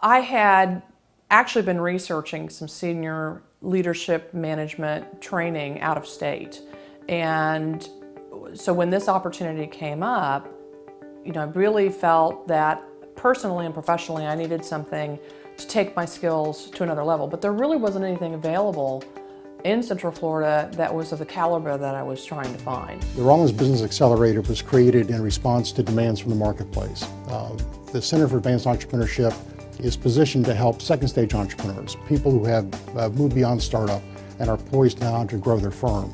I had actually been researching some senior leadership management training out of state. And so when this opportunity came up, I really felt that personally and professionally I needed something to take my skills to another level. But there really wasn't anything available in Central Florida that was of the caliber that I was trying to find. The Rollins Business Accelerator was created in response to demands from the marketplace. The Center for Advanced Entrepreneurship is positioned to help second stage entrepreneurs, people who have moved beyond startup and are poised now to grow their firm.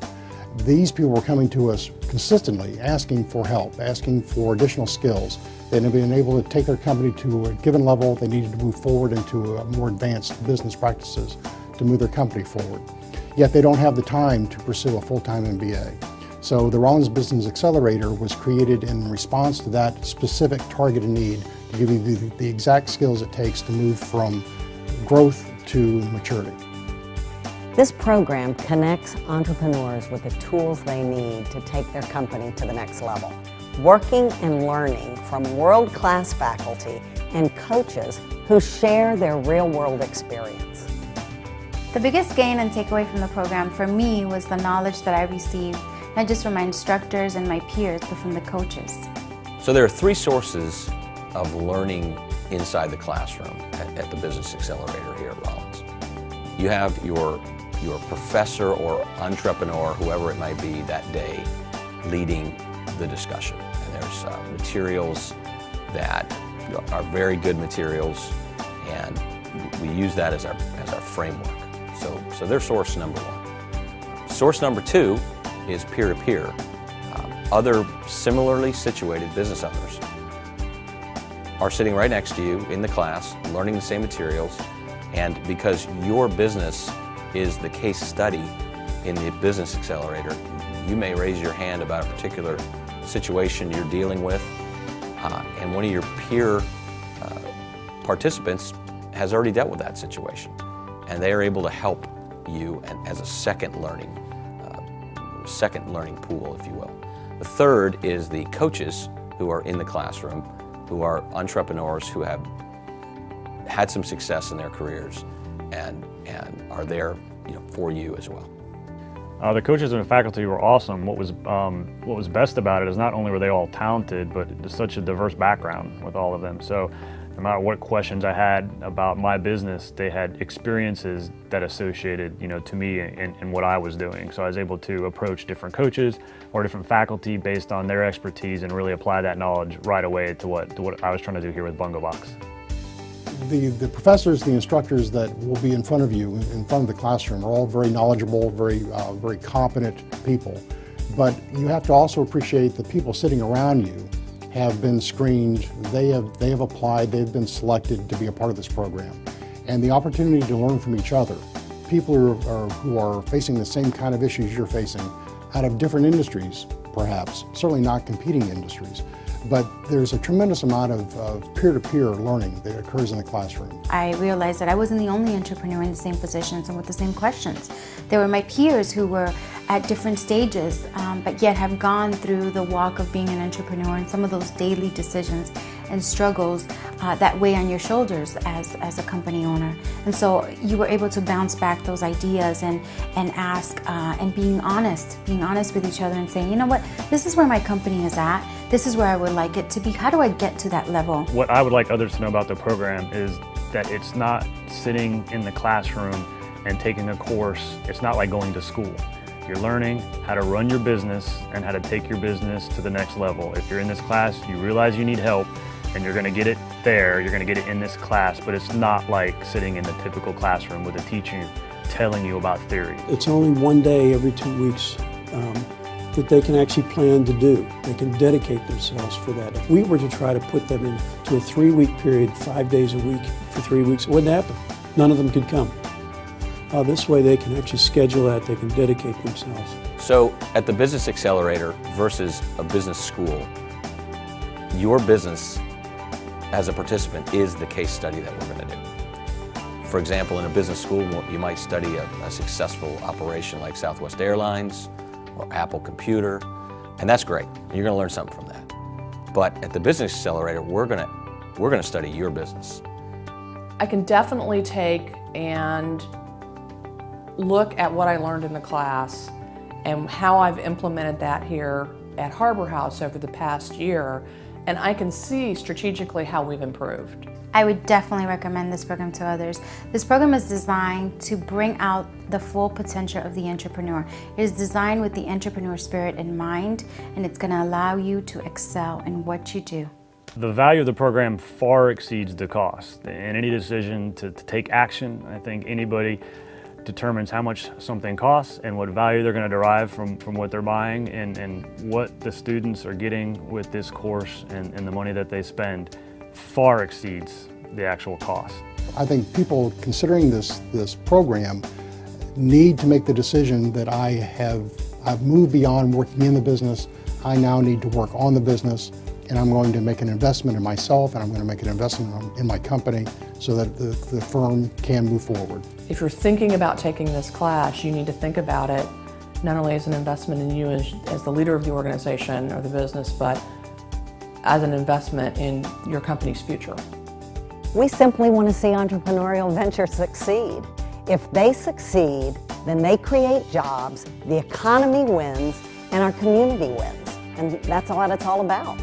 These people were coming to us consistently asking for help, asking for additional skills. They had been able to take their company to a given level. They needed to move forward into more advanced business practices to move their company forward. Yet they don't have the time to pursue a full-time MBA. So the Rollins Business Accelerator was created in response to that specific targeted need to give you the exact skills it takes to move from growth to maturity. This program connects entrepreneurs with the tools they need to take their company to the next level, working and learning from world-class faculty and coaches who share their real-world experience. The biggest gain and takeaway from the program for me was the knowledge that I received, not just from my instructors and my peers, but from the coaches. So there are three sources of learning inside the classroom at the Business Accelerator here at Rollins. You have your professor or entrepreneur, whoever it might be that day, leading the discussion. And there's materials that are very good materials, and we use that as our framework. So they're source number one. Source number two is peer-to-peer. Other similarly situated business owners are sitting right next to you in the class, learning the same materials, and because your business is the case study in the Business Accelerator, you may raise your hand about a particular situation you're dealing with, and one of your peer participants has already dealt with that situation, and they are able to help you as a second learning pool, if you will. The third is the coaches who are in the classroom, who are entrepreneurs who have had some success in their careers and are there for you as well. The coaches and the faculty were awesome. What was best about it is not only were they all talented, but it's such a diverse background with all of them. So no matter what questions I had about my business, they had experiences that associated, to me and what I was doing. So I was able to approach different coaches or different faculty based on their expertise and really apply that knowledge right away to what I was trying to do here with Bungo Box. The professors, the instructors that will be in front of you, in front of the classroom, are all very knowledgeable, very competent people. But you have to also appreciate the people sitting around you have been screened, they have applied, they've been selected to be a part of this program. And the opportunity to learn from each other, people who are facing the same kind of issues you're facing, out of different industries perhaps, certainly not competing industries, but there's a tremendous amount of peer-to-peer learning that occurs in the classroom. I realized that I wasn't the only entrepreneur in the same positions and with the same questions. There were my peers who were at different stages, but yet have gone through the walk of being an entrepreneur and some of those daily decisions and struggles that weigh on your shoulders as a company owner. And so you were able to bounce back those ideas and ask and being honest with each other and saying, you know what, this is where my company is at. This is where I would like it to be. How do I get to that level? What I would like others to know about the program is that it's not sitting in the classroom and taking a course. It's not like going to school. You're learning how to run your business and how to take your business to the next level. If you're in this class, you realize you need help, and you're gonna get it there, you're gonna get it in this class, but it's not like sitting in the typical classroom with a teacher telling you about theory. It's only one day every 2 weeks that they can actually plan to do. They can dedicate themselves for that. If we were to try to put them into a 3-week period, 5 days a week for 3 weeks, it wouldn't happen. None of them could come. This way they can actually schedule that, they can dedicate themselves. So at the Business Accelerator versus a business school, your business as a participant is the case study that we're going to do. For example, in a business school, you might study a successful operation like Southwest Airlines or Apple Computer, and that's great. You're going to learn something from that. But at the Business Accelerator, we're going to study your business. I can definitely take and look at what I learned in the class and how I've implemented that here at Harbor House over the past year, and I can see strategically how we've improved. I would definitely recommend this program to others. This program is designed to bring out the full potential of the entrepreneur. It is designed with the entrepreneur spirit in mind, and it's going to allow you to excel in what you do. The value of the program far exceeds the cost. In any decision to take action, I think anybody determines how much something costs and what value they're going to derive from what they're buying, and what the students are getting with this course and the money that they spend far exceeds the actual cost. I think people considering this program need to make the decision that I've moved beyond working in the business. I now need to work on the business, and I'm going to make an investment in myself, and I'm going to make an investment in my company so that the firm can move forward. If you're thinking about taking this class, you need to think about it not only as an investment in you as the leader of the organization or the business, but as an investment in your company's future. We simply want to see entrepreneurial ventures succeed. If they succeed, then they create jobs, the economy wins, and our community wins. And that's what it's all about.